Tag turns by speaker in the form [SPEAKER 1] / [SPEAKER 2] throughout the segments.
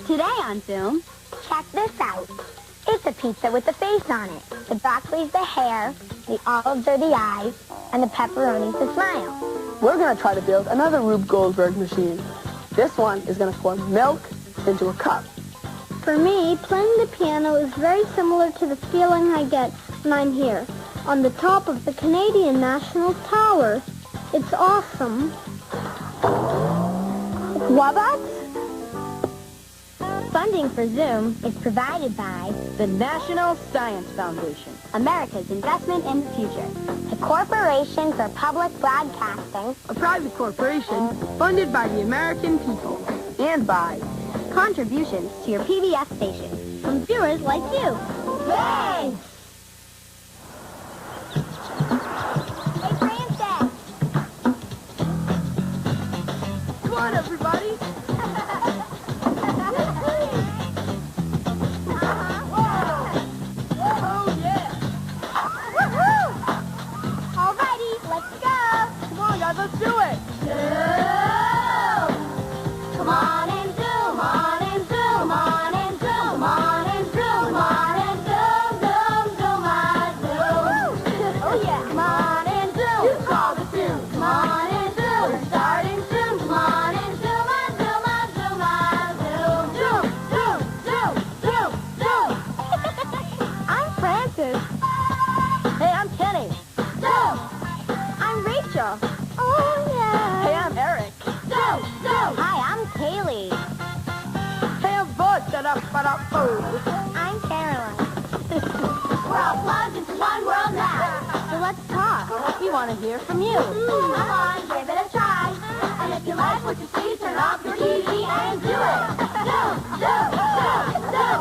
[SPEAKER 1] Today on Zoom,
[SPEAKER 2] check this out. It's a pizza with a face on it. The broccoli's the hair, the olives are the eyes, and the pepperoni's the smile.
[SPEAKER 3] We're going to try to build another Rube Goldberg machine. This one is going to pour milk into a cup.
[SPEAKER 4] For me, playing the piano is very similar to the feeling I get when I'm here, on the top of the Canadian National Tower. It's awesome.
[SPEAKER 2] What? Funding for Zoom is provided by
[SPEAKER 1] the National Science Foundation,
[SPEAKER 2] America's investment in the future, the Corporation for Public Broadcasting,
[SPEAKER 3] a private corporation funded by the American people, and by
[SPEAKER 2] contributions to your PBS station from viewers like you. Thanks! Hey, Francis!
[SPEAKER 3] Come on, everybody! Let's do it!
[SPEAKER 2] Zoom! Come on and zoom, on and zoom, on and zoom, on and zoom, on and zoom, zoom, zoom, on zoom. Oh yeah! Come on and zoom. You call the zoom. Come on and zoom. We're starting soon. Come on and zoom, on zoom, on zoom, on zoom. Zoom, zoom, zoom, zoom, zoom. I'm Francis.
[SPEAKER 1] Hey, I'm Kenny.
[SPEAKER 2] Zoom.
[SPEAKER 4] I'm Rachel.
[SPEAKER 2] Oh, yeah.
[SPEAKER 1] Hey, I'm Eric.
[SPEAKER 2] Zoom, zoom. Hi, I'm Kaylee.
[SPEAKER 1] Hey, I'm Bud.
[SPEAKER 4] I'm Caroline.
[SPEAKER 2] We're all plugged into one world now.
[SPEAKER 4] So let's talk.
[SPEAKER 1] We want to hear from you.
[SPEAKER 2] Come on, give it a try. And if you like what you see, turn off your TV and do it. Zoom, zoom, zoom, zoom, zoom.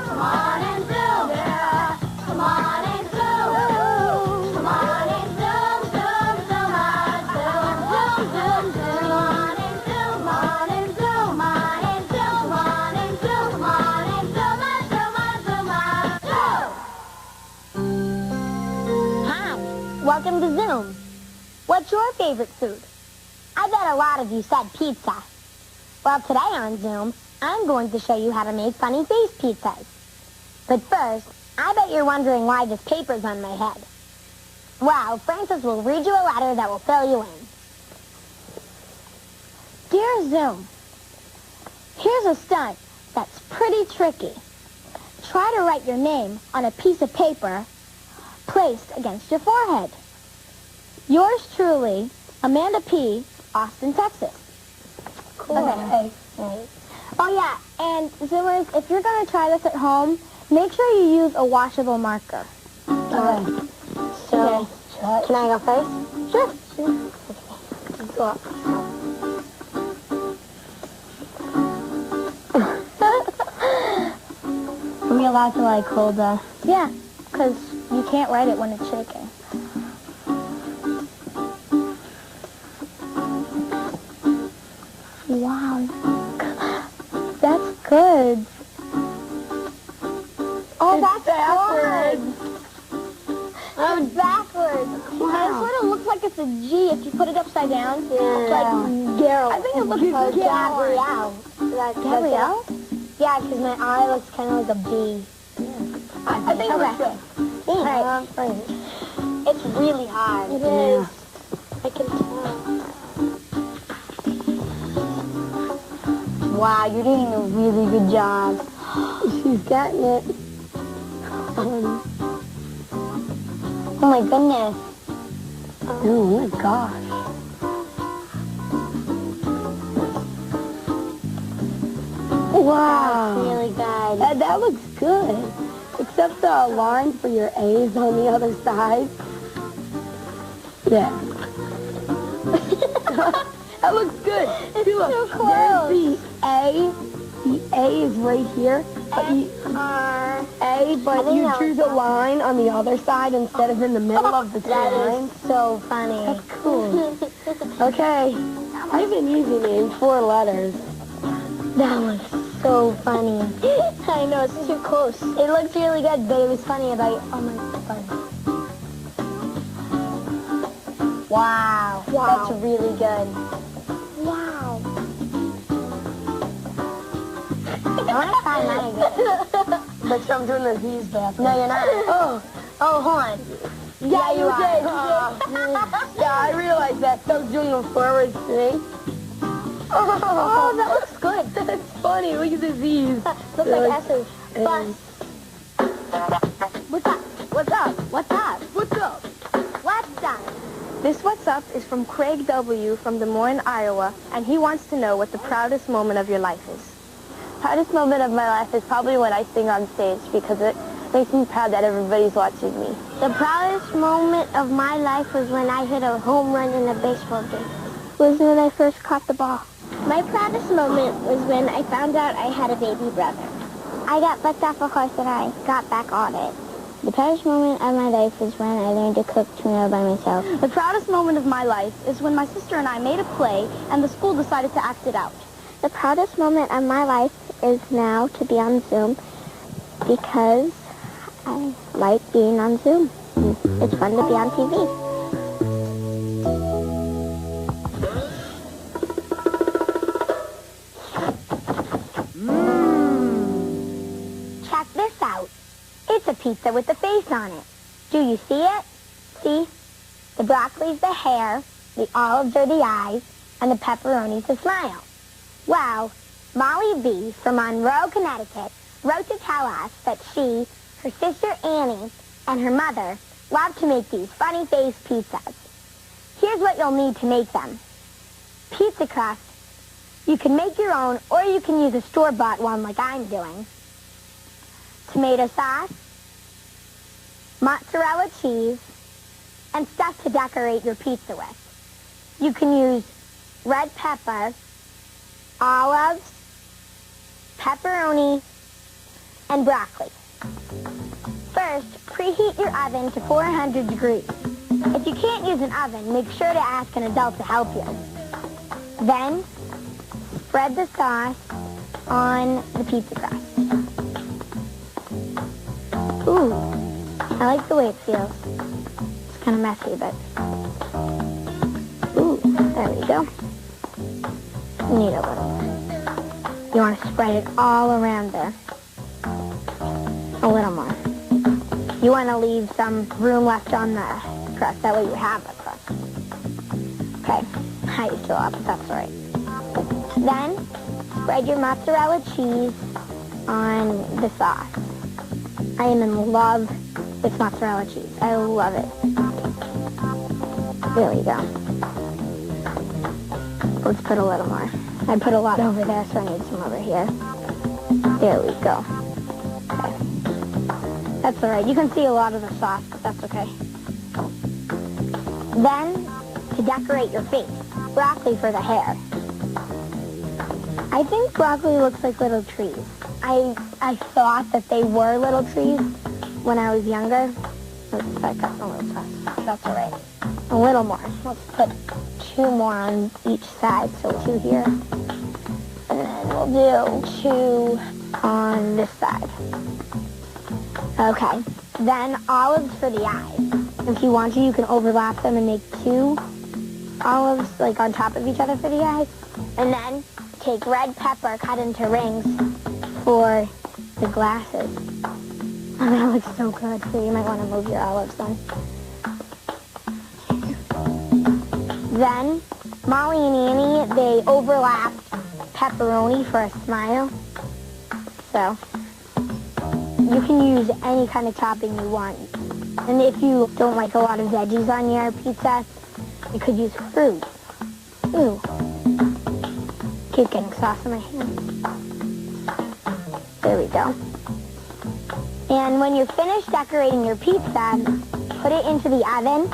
[SPEAKER 2] Come on and zoom. Yeah. Come on and zoom. Come on and zoom, zoom, zoom, on zoom, zoom, zoom, zoom. On and zoom, on and zoom, on and zoom, on and zoom, on and zoom, on zoom, on zoom, on zoom. Hi, welcome to Zoom. What's your favorite food? I bet a lot of you said pizza. Well, today on Zoom, I'm going to show you how to make funny face pizzas. But first, I bet you're wondering why this paper's on my head. Well, Francis will read you a letter that will fill you in. Dear Zoom, here's a stunt that's pretty tricky. Try to write your name on a piece of paper placed against your forehead. Yours truly, Amanda P., Austin, Texas. Cool. Okay. Oh, yeah, and Zoomers, if you're going to try this at home, make sure you use a washable marker. Okay. So, can I go first? Sure. Okay. Go up. Are we allowed to, like, hold the... Yeah, because you can't write it when it's shaking. Wow. That's good. Oh, that's backwards. Oh, it's backwards. Wow. It sort of looks like it's a G if you put it upside down. Yeah. It's like Gerald. I think it looks like Gabrielle. Gabrielle? Yeah, because my eye looks kind of like a B. Yeah. I think it looks good. All right. It's really hard. It is. I can tell. Wow, you're doing a really good job. She's getting it. Oh my goodness. Oh my gosh. Wow. That's really good. That looks good. Except the line for your A's on the other side. Yeah. That looks good. It's so close. There's the A. The A is right here. But you drew the line on the other side instead of in the middle of the line. That is so funny. That's cool. Okay. I have an easy name, 4 letters. That was so funny. I know, it's too close. It looks really good, but it was funny about... Oh my God. Wow. That's really good. Wow. want to try mine again.
[SPEAKER 3] But I'm doing the V's back.
[SPEAKER 2] No, you're not.
[SPEAKER 3] Oh,
[SPEAKER 2] Hold on.
[SPEAKER 3] yeah, you
[SPEAKER 2] are.
[SPEAKER 3] did. Yeah, I realized that. So I was doing them forwards today.
[SPEAKER 2] Oh, that looks good.
[SPEAKER 3] That's funny. Look at the Z's.
[SPEAKER 2] Looks like S's. But
[SPEAKER 1] What's up?
[SPEAKER 2] what's up? What's up?
[SPEAKER 3] What's up?
[SPEAKER 2] What's up?
[SPEAKER 1] This What's Up is from Craig W. from Des Moines, Iowa, and he wants to know what the proudest moment of your life is.
[SPEAKER 5] Proudest moment of my life is probably when I sing on stage because it makes me proud that everybody's watching me.
[SPEAKER 2] The proudest moment of my life was when I hit a home run in a baseball game.
[SPEAKER 4] Was when I first caught the ball.
[SPEAKER 2] My proudest moment was when I found out I had a baby brother. I got bucked off a horse and I got back on it. The proudest moment of my life was when I learned to cook tuna by myself.
[SPEAKER 1] The proudest moment of my life is when my sister and I made a play and the school decided to act it out.
[SPEAKER 4] The proudest moment of my life is now to be on Zoom because I like being on Zoom. It's fun to be on TV.
[SPEAKER 2] Check this out. It's a pizza with a face on it. Do you see it? See? The broccoli's the hair, the olives are the eyes, and the pepperoni's the smile. Well, Molly V. from Monroe, Connecticut, wrote to tell us that she, her sister Annie, and her mother love to make these funny-faced pizzas. Here's what you'll need to make them. Pizza crust. You can make your own, or you can use a store-bought one like I'm doing. Tomato sauce, mozzarella cheese, and stuff to decorate your pizza with. You can use red pepper, olives, pepperoni, and broccoli. First, preheat your oven to 400 degrees. If you can't use an oven, make sure to ask an adult to help you. Then, spread the sauce on the pizza crust. Ooh, I like the way it feels. It's kind of messy, but... Ooh, there we go. You need a little. You want to spread it all around there. A little more. You want to leave some room left on the crust. That way you have the crust. Okay, I used to a lot, but that's all right. Then, spread your mozzarella cheese on the sauce. I am in love with mozzarella cheese. I love it. There we go. Let's put a little more. I put a lot over there, so I need some over here. There we go. Okay. That's all right. You can see a lot of the sauce, but that's okay. Then, to decorate your face, broccoli for the hair. I think broccoli looks like little trees. I thought that they were little trees when I was younger. Oops, I got a little sauce. That's all right. A little more. Let's put 2 more on each side, so 2 here. And then we'll do 2 on this side. Okay. Then olives for the eyes. If you want to, you can overlap them and make 2 olives, like on top of each other for the eyes. And then take red pepper cut into rings for the glasses. Oh, that looks so good. So you might want to move your olives then. Then, Molly and Annie, they overlapped pepperoni for a smile. So, you can use any kind of topping you want. And if you don't like a lot of veggies on your pizza, you could use fruit. Ooh. Keep getting sauce in my hand. There we go. And when you're finished decorating your pizza, put it into the oven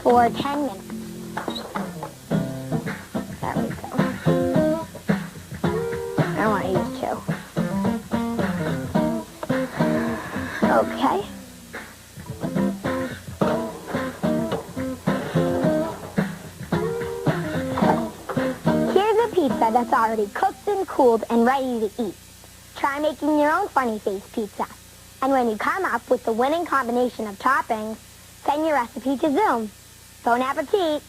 [SPEAKER 2] for 10 minutes. There we go. I want to use 2. Okay. Here's a pizza that's already cooked and cooled and ready to eat. Try making your own funny-faced pizza. And when you come up with the winning combination of toppings, send your recipe to Zoom. Bon appetit!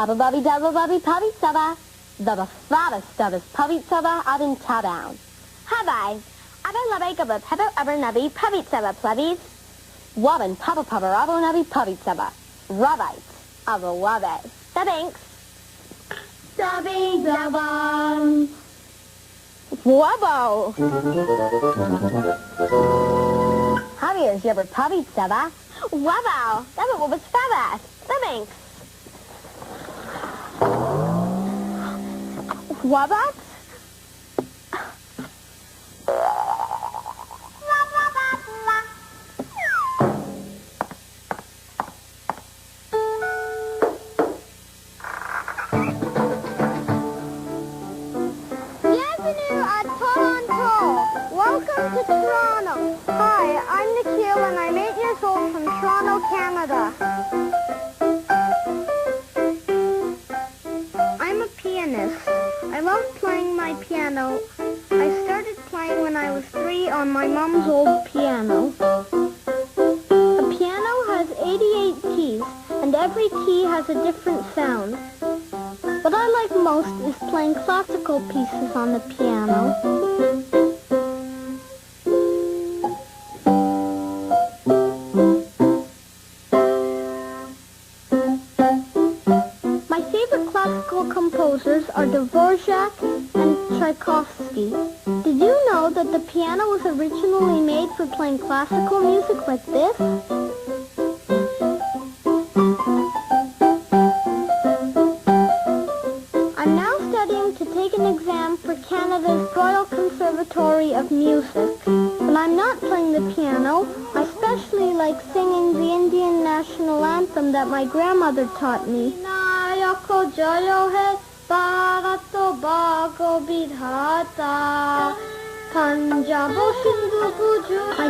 [SPEAKER 6] Abba Bubby Dubba Bubby Pubby Subba. The fattest stubbers Pubby Subba out in town.
[SPEAKER 1] Hi, Abba Lubby Gubba Pepper Ubber Nubby Pubby Subba Plubbies.
[SPEAKER 6] Wobbin Papa Papa Rabo Nubby Pubby Subba. Rubbite. Abba Wubby.
[SPEAKER 1] The Binks.
[SPEAKER 4] Dubby Dubba.
[SPEAKER 6] Wubbo. Javier's Jubber Pubby Subba.
[SPEAKER 1] Wow, that's what was fabulous. The Binks. What?
[SPEAKER 4] Bienvenue à Toronto. Welcome to Toronto. Hi, I'm Nikhil and I'm 8 years old from Toronto, Canada. I'm a pianist. I love playing my piano. I started playing when I was 3 on my mom's old piano. A piano has 88 keys, and every key has a different sound. What I like most is playing classical pieces on the piano. My favorite classical composers are Dvorak and Tchaikovsky. Did you know that the piano was originally made for playing classical music like this? I'm now studying to take an exam for Canada's Royal Conservatory of Music. When I'm not playing the piano, I especially like singing the Indian national anthem that my grandmother taught me. My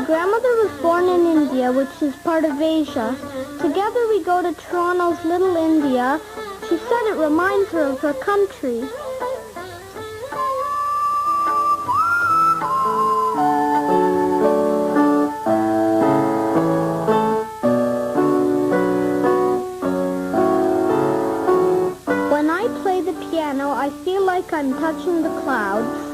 [SPEAKER 4] grandmother was born in India, which is part of Asia. Together we go to Toronto's Little India. She said it reminds her of her country. When I play the piano, I feel like I'm touching the clouds.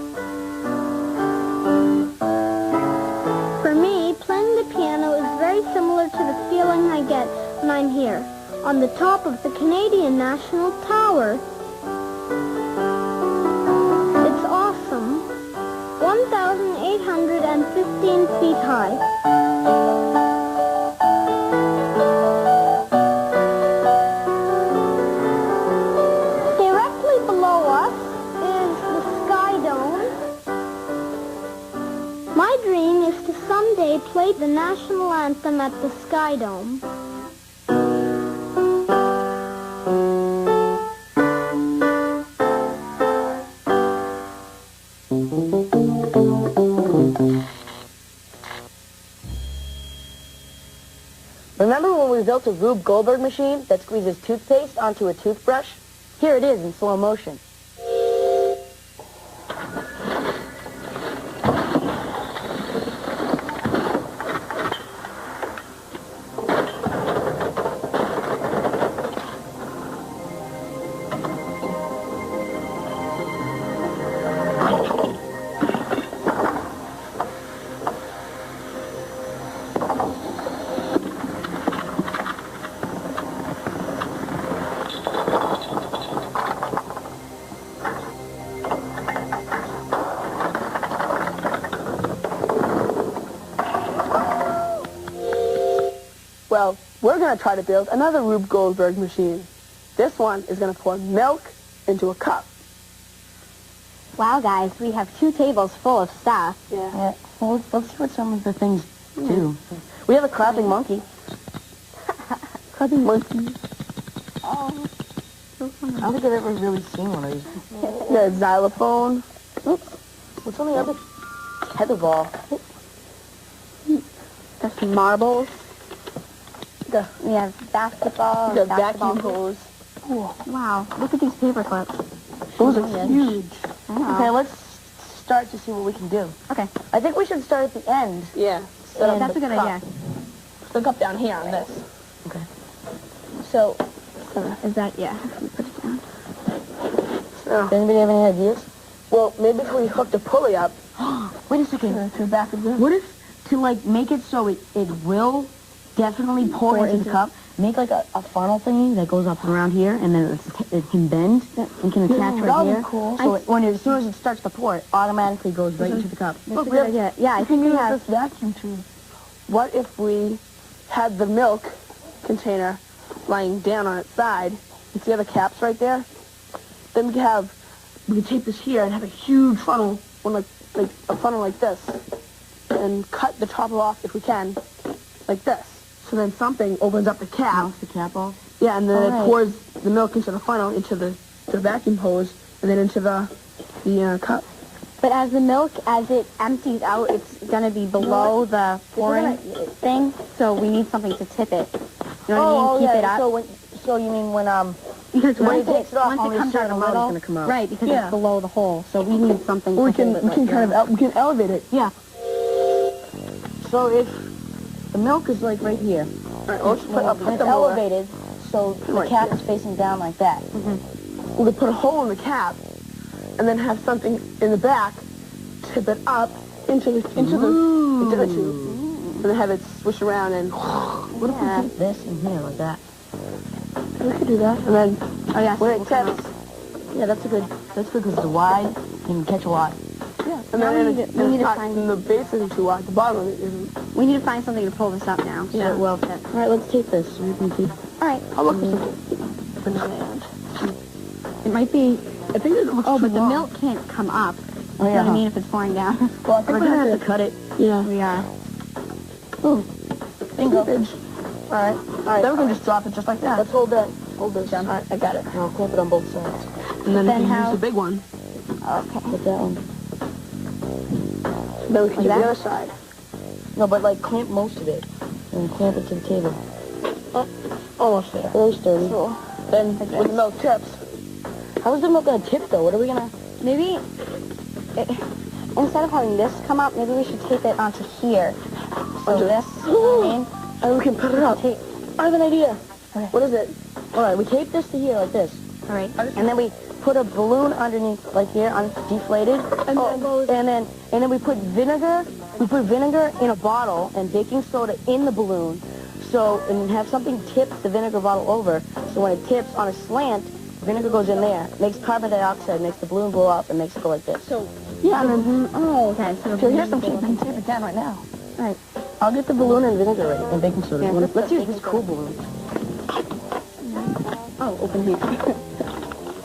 [SPEAKER 4] For me, playing the piano is very similar to the feeling I get when I'm here, on the top of the Canadian National Tower. It's awesome. 1,815 feet high. Directly below us is the Sky Dome. My dream is to someday play the national anthem at the Sky Dome.
[SPEAKER 6] Remember when we built a Rube Goldberg machine that squeezes toothpaste onto a toothbrush? Here it is in slow motion.
[SPEAKER 3] Well, we're going to try to build another Rube Goldberg machine. This one is going to pour milk into a cup.
[SPEAKER 6] Wow, guys, we have 2 tables full of stuff.
[SPEAKER 3] Yeah.
[SPEAKER 6] Well, let's see what some of the things do. We have a clapping monkey.
[SPEAKER 3] Clapping monkey.
[SPEAKER 6] I don't think I've ever really seen one of these.
[SPEAKER 3] Yeah, xylophone.
[SPEAKER 6] Oops. What's on the other? Tetherball.
[SPEAKER 3] Got some marbles.
[SPEAKER 6] We have basketball.
[SPEAKER 3] The
[SPEAKER 6] basketball
[SPEAKER 3] vacuum hose.
[SPEAKER 6] Oh, wow. Look at these paper clips.
[SPEAKER 3] Those are huge.
[SPEAKER 6] Okay, let's start to see what we can do. Okay. I think we should start at the end.
[SPEAKER 3] Yeah.
[SPEAKER 6] That's a good idea.
[SPEAKER 3] Look up down here on this.
[SPEAKER 6] Okay.
[SPEAKER 3] So,
[SPEAKER 6] Is that, yeah. Put it
[SPEAKER 3] So,
[SPEAKER 6] Does anybody have any ideas?
[SPEAKER 3] well, maybe if we hooked a pulley up
[SPEAKER 6] Wait a second.
[SPEAKER 3] to the back of the...
[SPEAKER 6] What if, to like make it so it will definitely pour into the cup, make like a funnel thingy that goes up and around here, and then it can bend and can attach right
[SPEAKER 3] that'd be
[SPEAKER 6] here.
[SPEAKER 3] cool.
[SPEAKER 6] So as soon as it starts to pour, it automatically goes right into the cup.
[SPEAKER 1] That's a good idea. Yeah, I think we have...
[SPEAKER 3] this vacuum tube. What if we had the milk container lying down on its side? You see the caps right there? Then we could tape this here and have a huge funnel, one like a funnel like this, and cut the top off if we can, like this. So then something opens up the cap.
[SPEAKER 6] Bounce the cap off.
[SPEAKER 3] Yeah, and then
[SPEAKER 6] All
[SPEAKER 3] it
[SPEAKER 6] right.
[SPEAKER 3] pours the milk into the funnel, into the vacuum hose, and then into the cup.
[SPEAKER 1] But as the milk, as it empties out, it's going to be below the pouring thing, so we need something to tip it. You know what I mean? Keep it up.
[SPEAKER 6] So you mean when
[SPEAKER 1] Because
[SPEAKER 6] when
[SPEAKER 1] once
[SPEAKER 6] it takes it off,
[SPEAKER 1] once
[SPEAKER 6] only
[SPEAKER 1] it
[SPEAKER 6] a
[SPEAKER 1] comes out
[SPEAKER 6] certain
[SPEAKER 1] a
[SPEAKER 6] amount is
[SPEAKER 1] little,
[SPEAKER 6] gonna come out.
[SPEAKER 1] right, because
[SPEAKER 3] Yeah.
[SPEAKER 1] it's below the hole, so we need something
[SPEAKER 3] Or
[SPEAKER 1] to hold it
[SPEAKER 3] we can
[SPEAKER 1] like that.
[SPEAKER 3] we can elevate it.
[SPEAKER 1] Yeah.
[SPEAKER 6] So if the milk is like right here,
[SPEAKER 3] All right, let's put
[SPEAKER 6] and it's elevated, so the
[SPEAKER 3] Right
[SPEAKER 6] cap
[SPEAKER 3] here.
[SPEAKER 6] is facing down like that.
[SPEAKER 3] We could put a hole in the cap, and then have something in the back tip it up into the tube, and then have it swish around and.
[SPEAKER 6] What if we keep this in here like that?
[SPEAKER 3] We could do that, and then when it tips,
[SPEAKER 6] Yeah, that's good because it's wide and you can catch a lot.
[SPEAKER 3] and
[SPEAKER 1] Now
[SPEAKER 3] then
[SPEAKER 1] we
[SPEAKER 3] it's
[SPEAKER 1] need to
[SPEAKER 3] not,
[SPEAKER 1] find-
[SPEAKER 3] and the base isn't too wide, the bottom of it isn't.
[SPEAKER 1] We need to find something to pull this up now, so
[SPEAKER 3] Yeah.
[SPEAKER 1] it will fit.
[SPEAKER 6] All right, let's tape this. So we can tape.
[SPEAKER 1] All right.
[SPEAKER 3] I'll look for something in the land.
[SPEAKER 1] It might be...
[SPEAKER 3] I think it looks
[SPEAKER 1] Oh,
[SPEAKER 3] too
[SPEAKER 1] but the
[SPEAKER 3] long.
[SPEAKER 1] milk can't come up.
[SPEAKER 6] Oh,
[SPEAKER 1] You know
[SPEAKER 6] yeah.
[SPEAKER 1] what I mean? If it's pouring down.
[SPEAKER 3] Well, I think
[SPEAKER 6] We're gonna have to cut it.
[SPEAKER 3] Yeah.
[SPEAKER 1] We are.
[SPEAKER 6] Bingo.
[SPEAKER 3] All right. Then we can just drop it just like that.
[SPEAKER 6] Let's hold that. Hold this.
[SPEAKER 3] All right, I got it.
[SPEAKER 6] And I'll clamp it on both sides.
[SPEAKER 3] And then,
[SPEAKER 1] Then
[SPEAKER 3] we
[SPEAKER 1] how-
[SPEAKER 3] use the big one.
[SPEAKER 1] Okay.
[SPEAKER 6] Put that one.
[SPEAKER 3] Then we can do
[SPEAKER 1] that?
[SPEAKER 3] the other side.
[SPEAKER 6] No, but like clamp most of it, and clamp it to the table.
[SPEAKER 3] Almost there.
[SPEAKER 6] Very sturdy.
[SPEAKER 3] Then when the milk tips,
[SPEAKER 6] How's the milk gonna tip though? What are we gonna?
[SPEAKER 1] Maybe... instead of having this come up, maybe we should tape it onto here. So
[SPEAKER 3] Onto-
[SPEAKER 1] this, you know what I mean?
[SPEAKER 3] and we can put it up.
[SPEAKER 1] Tape.
[SPEAKER 3] I have an idea.
[SPEAKER 1] Okay.
[SPEAKER 3] What is it?
[SPEAKER 6] All right, we tape this to here like this,
[SPEAKER 1] All right.
[SPEAKER 6] and then we put a balloon underneath, like here, deflated, and then we put vinegar. We put vinegar in a bottle and baking soda in the balloon, and have something tip the vinegar bottle over. So when it tips on a slant, vinegar goes in there, makes carbon dioxide, makes the balloon blow up, and makes it go like this. So
[SPEAKER 3] Yeah, and then,
[SPEAKER 1] Oh, okay.
[SPEAKER 3] so here's some tape. You can tape it down right now.
[SPEAKER 6] I'll get the balloon and vinegar ready, and baking soda.
[SPEAKER 1] Yeah,
[SPEAKER 6] Let's use this cool balloon.
[SPEAKER 1] Oh, open here.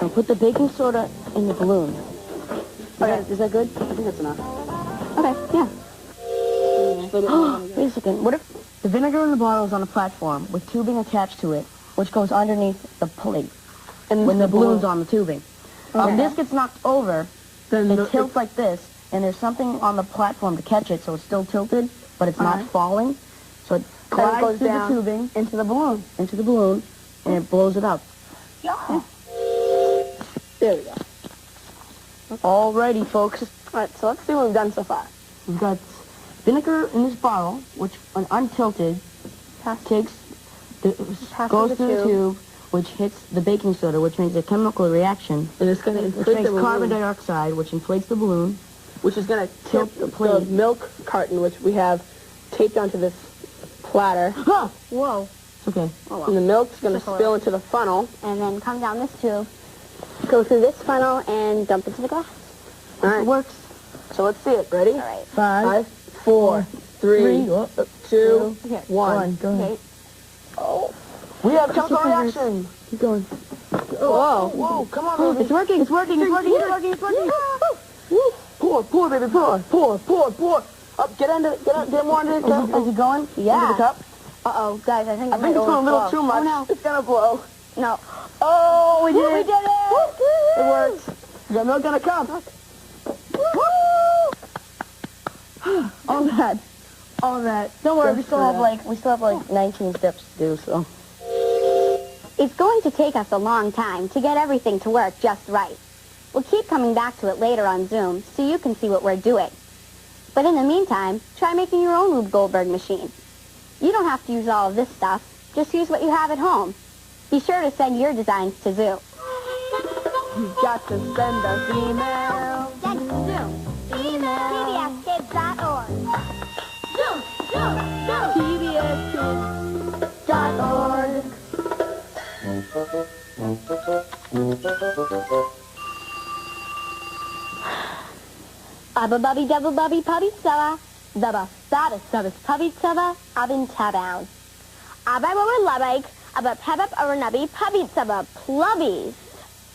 [SPEAKER 6] I'll put the baking soda in the balloon.
[SPEAKER 3] Okay.
[SPEAKER 6] Is that good? I think that's enough.
[SPEAKER 1] Okay, yeah.
[SPEAKER 6] Wait a second. What if the vinegar in the bottle is on a platform with tubing attached to it, which goes underneath the plate,
[SPEAKER 3] And
[SPEAKER 6] when the balloon's on the tubing? When
[SPEAKER 1] Okay.
[SPEAKER 6] this gets knocked over,
[SPEAKER 3] then
[SPEAKER 6] it tilts like this, and there's something on the platform to catch it, so it's still tilted, but it's not falling. So it glides
[SPEAKER 3] goes
[SPEAKER 6] through
[SPEAKER 3] down.
[SPEAKER 6] the tubing
[SPEAKER 3] into the balloon.
[SPEAKER 6] into the balloon, and it blows it up.
[SPEAKER 3] There we go.
[SPEAKER 6] Alrighty, folks.
[SPEAKER 3] All right, so let's see what we've done so far.
[SPEAKER 6] We've got vinegar in this bottle, which, when untilted, goes
[SPEAKER 3] the
[SPEAKER 6] through the tube, which hits the baking soda, which makes a chemical reaction,
[SPEAKER 3] And it's going to
[SPEAKER 6] which
[SPEAKER 3] inflate
[SPEAKER 6] makes
[SPEAKER 3] the
[SPEAKER 6] carbon
[SPEAKER 3] balloon,
[SPEAKER 6] dioxide, which inflates the balloon.
[SPEAKER 3] which is going to
[SPEAKER 6] Tilt
[SPEAKER 3] tip
[SPEAKER 6] the
[SPEAKER 3] the
[SPEAKER 6] plate.
[SPEAKER 3] milk carton, which we have taped onto this platter.
[SPEAKER 1] Whoa.
[SPEAKER 6] It's okay.
[SPEAKER 3] And the milk's going to spill into the funnel.
[SPEAKER 1] And then come down this tube, go through this funnel, and dump into the glass.
[SPEAKER 3] All right.
[SPEAKER 6] It works.
[SPEAKER 3] So let's see it. Ready?
[SPEAKER 1] All right.
[SPEAKER 6] 5,
[SPEAKER 3] 4, 3, 2,
[SPEAKER 1] Here.
[SPEAKER 3] 1.
[SPEAKER 6] Go ahead.
[SPEAKER 1] Okay.
[SPEAKER 3] We have chemical reaction.
[SPEAKER 6] Keep going.
[SPEAKER 3] Whoa, whoa, come on, baby.
[SPEAKER 6] It's working. It's working. It's working. It's working. It's working.
[SPEAKER 3] Woo. Pour, baby, pour. Up, get more under the cup.
[SPEAKER 6] Is it going?
[SPEAKER 1] Yeah.
[SPEAKER 3] Into the cup.
[SPEAKER 1] Uh-oh, guys, I think
[SPEAKER 3] I think it's going a little too much.
[SPEAKER 1] Oh, no.
[SPEAKER 3] It's going to blow.
[SPEAKER 1] No.
[SPEAKER 3] Oh, we did it.
[SPEAKER 1] We did it!
[SPEAKER 3] It worked. We got milk in a cup.
[SPEAKER 6] All that. Don't worry. We still have like 19 steps to do. So.
[SPEAKER 1] It's going to take us a long time to get everything to work just right. We'll keep coming back to it later on Zoom so you can see what we're doing. But in the meantime, try making your own Rube Goldberg machine. You don't have to use all of this stuff. Just use what you have at home. Be sure to send your designs to Zoo.
[SPEAKER 3] You've got to send us email.
[SPEAKER 2] Send Zoom. Email. PBSkids.org. Zoom, Zoom, Zoom.
[SPEAKER 3] PBSkids.org.
[SPEAKER 1] Abba bubby double bubby pubby sava. Daba sada sabas pubby sava. Abin tabown. Abba woman labike. Abba pebab or nubby pubby sava. Plubbies.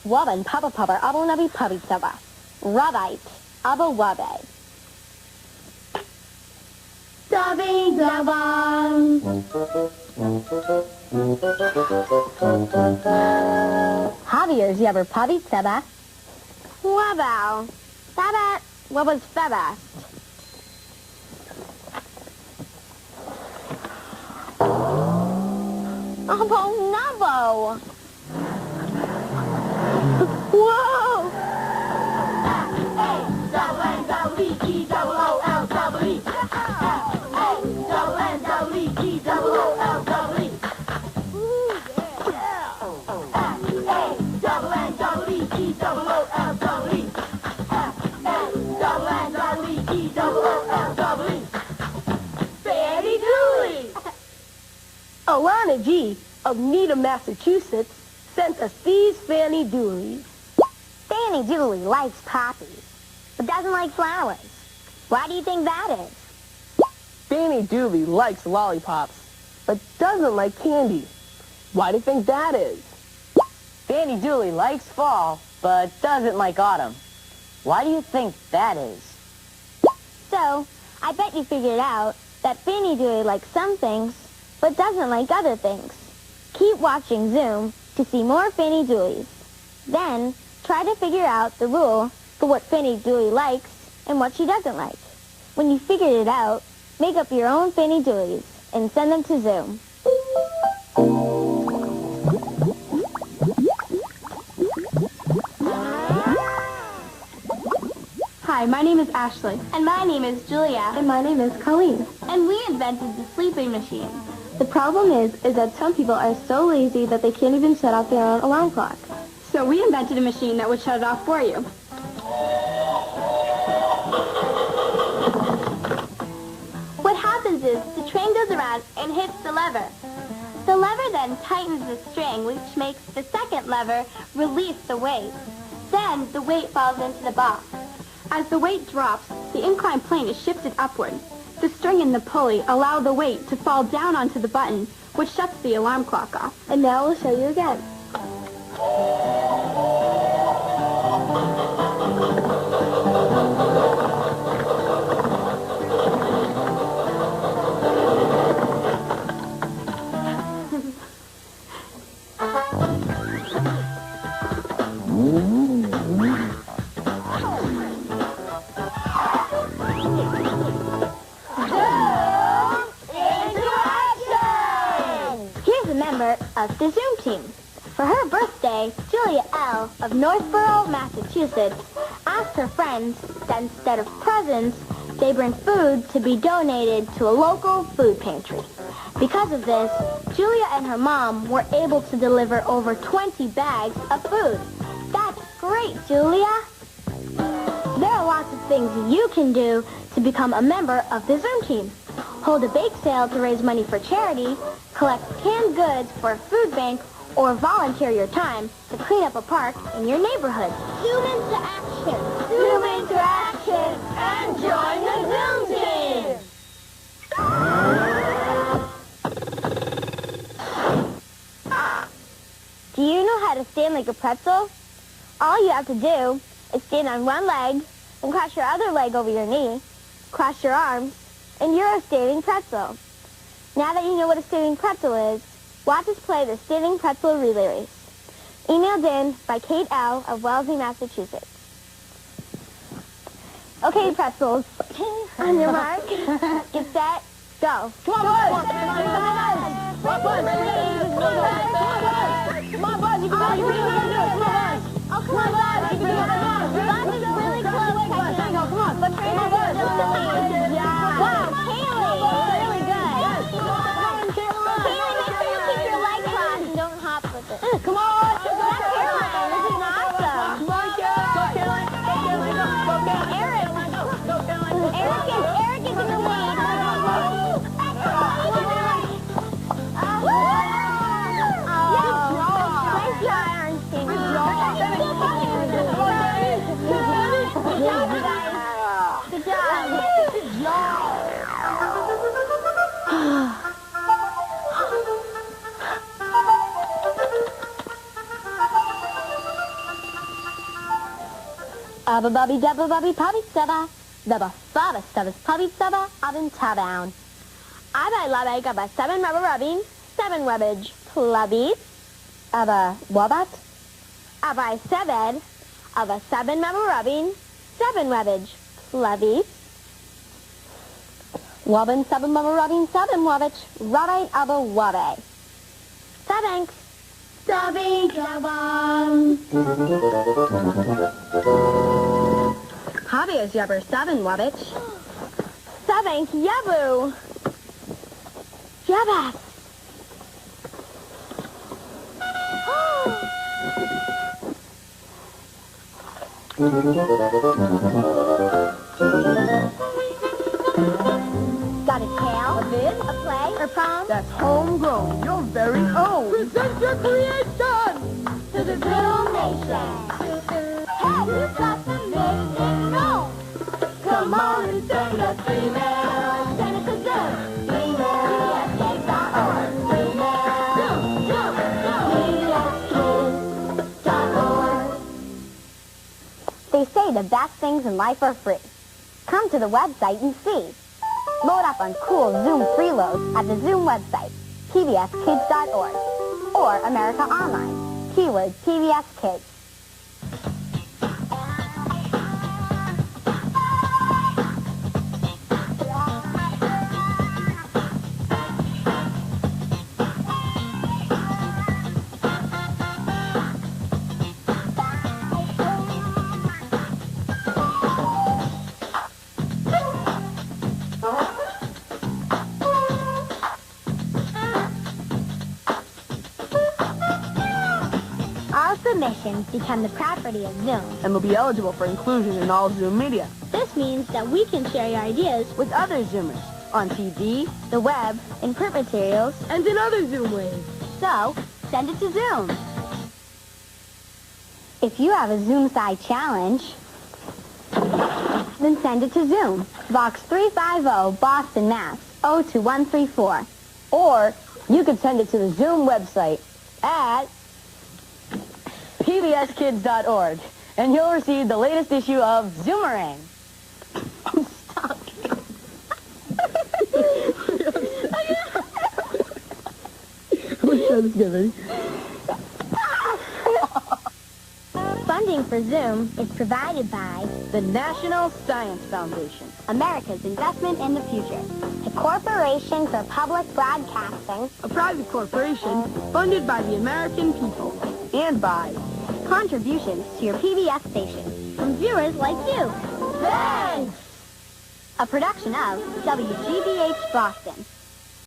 [SPEAKER 1] Woman papa papa abo nubby pubby sava. Rabite. Abba wabe.
[SPEAKER 2] Dubby Dubban.
[SPEAKER 1] Javier's ever pubby sava. Wabow. Sava. What was fabast? Abo nabo. Whoa!
[SPEAKER 2] A-double-N-double-E-E-double-O-L-double-E. A-double-N-double-E-E-double-O-L-double-E. A-double-N-double-E-E-double-O-L-double-E. A-double-N-double-E-E-double-O-L-double-E. Fanny Dooley.
[SPEAKER 6] Alana G. of Needham, Massachusetts, sent us these Fanny Doolies.
[SPEAKER 1] Fanny Dooley likes poppies, but doesn't like flowers. Why do you think that is?
[SPEAKER 3] Fanny Dooley likes lollipops, but doesn't like candy. Why do you think that is?
[SPEAKER 6] Fanny Dooley likes fall, but doesn't like autumn. Why do you think that is?
[SPEAKER 1] So, I bet you figured out that Fanny Dooley likes some things, but doesn't like other things. Keep watching Zoom to see more Fanny Dooleys. Then, try to figure out the rule for what Fanny Dooley likes and what she doesn't like. When you figured it out, make up your own Fanny Dooleys and send them to Zoom.
[SPEAKER 7] Hi, my name is Ashley.
[SPEAKER 1] And my name is Julia.
[SPEAKER 7] And my name is Colleen.
[SPEAKER 1] And we invented the sleeping machine.
[SPEAKER 7] The problem is that some people are so lazy that they can't even shut off their own alarm clock. So we invented a machine that would shut it off for you.
[SPEAKER 1] What happens is the train goes around and hits the lever. The lever then tightens the string, which makes the second lever release the weight. Then the weight falls into the box.
[SPEAKER 7] As the weight drops, the inclined plane is shifted upward. The string and the pulley allow the weight to fall down onto the button, which shuts the alarm clock off. And now we'll show you again.
[SPEAKER 1] Of the Zoom team. For her birthday, Julia L. of Northborough, Massachusetts, asked her friends that instead of presents, they bring food to be donated to a local food pantry. Because of this, Julia and her mom were able to deliver over 20 bags of food. That's great, Julia! There are lots of things you can do to become a member of the Zoom team. Hold a bake sale to raise money for charity, collect canned goods for a food bank, or volunteer your time to clean up a park in your neighborhood.
[SPEAKER 2] Zoom into action. Zoom into action and join the Zoom team.
[SPEAKER 1] Do you know how to stand like a pretzel? All you have to do is stand on one leg and cross your other leg over your knee, cross your arms, and you're a standing pretzel. Now that you know what a standing pretzel is, watch us play the Standing Pretzel Relay Race. Emailed in by Kate L. of Wellesley, Massachusetts. Okay, pretzels. On your mark, get set, go.
[SPEAKER 3] Come on, Buzz! Come on, Buzz! Come on, Buzz! You can do it! Come on, Buzz!
[SPEAKER 1] Oh, come on, Buzz.
[SPEAKER 3] You can do it!
[SPEAKER 1] Buzz is really close.
[SPEAKER 3] Come on!
[SPEAKER 1] But Francis is still in the lead. Wow, Kaylee, really good. Kaylee, make sure you keep your leg crossed and don't hop with it.
[SPEAKER 3] Come on!
[SPEAKER 1] That's Caroline. This is awesome. Abba bubby dubba bubby pubby stubba. The bafada stubbas pubby stubba oven tabown. Abba labba gubba 7 rubber rubbing, 7 rubbage plubbies. Abba wabat? Abba 7 of a 7 rubber rubbing, 7 rubbage plubbies. Wobbin 7 rubber rubbing, 7 wabbage, rubbite abba wabbe. Thanks.
[SPEAKER 2] Stubby jabon.
[SPEAKER 1] Hobby is yubber 7 wabbage.
[SPEAKER 5] Thank yabu.
[SPEAKER 1] Yabbas. Got a tale, a vid, a play, or poem?
[SPEAKER 3] That's homegrown, your very own. Present your creation
[SPEAKER 2] To the Zoom Nation. Hey, you've got to make it known. Come on and send us email. Send it to Zoom. Email PBSKids.org. Email PBSKids.org.
[SPEAKER 1] They say the best things in life are free. Come to the website and see. Load up on cool Zoom freeloads at the Zoom website, pbskids.org, or America Online, keyword PBS Kids. All submissions become the property of Zoom.
[SPEAKER 3] and will be eligible for inclusion in all Zoom media.
[SPEAKER 4] This means that we can share your ideas
[SPEAKER 6] With other Zoomers on TV,
[SPEAKER 1] The web, in print materials,
[SPEAKER 3] And in other Zoom ways.
[SPEAKER 1] so send it to Zoom. If you have a Zoom side challenge, then send it to Zoom. Box 350, Boston, Mass. 02134.
[SPEAKER 6] or you could send it to the Zoom website at pbskids.org, and you'll receive the latest issue of Zoomerang.
[SPEAKER 1] Funding for Zoom is provided by
[SPEAKER 6] The National Science Foundation.
[SPEAKER 1] America's Investment in the Future, the Corporation for Public Broadcasting,
[SPEAKER 3] A private corporation funded by the American people. And by
[SPEAKER 1] contributions to your PBS station from viewers like you.
[SPEAKER 2] Thanks.
[SPEAKER 1] A production of WGBH Boston.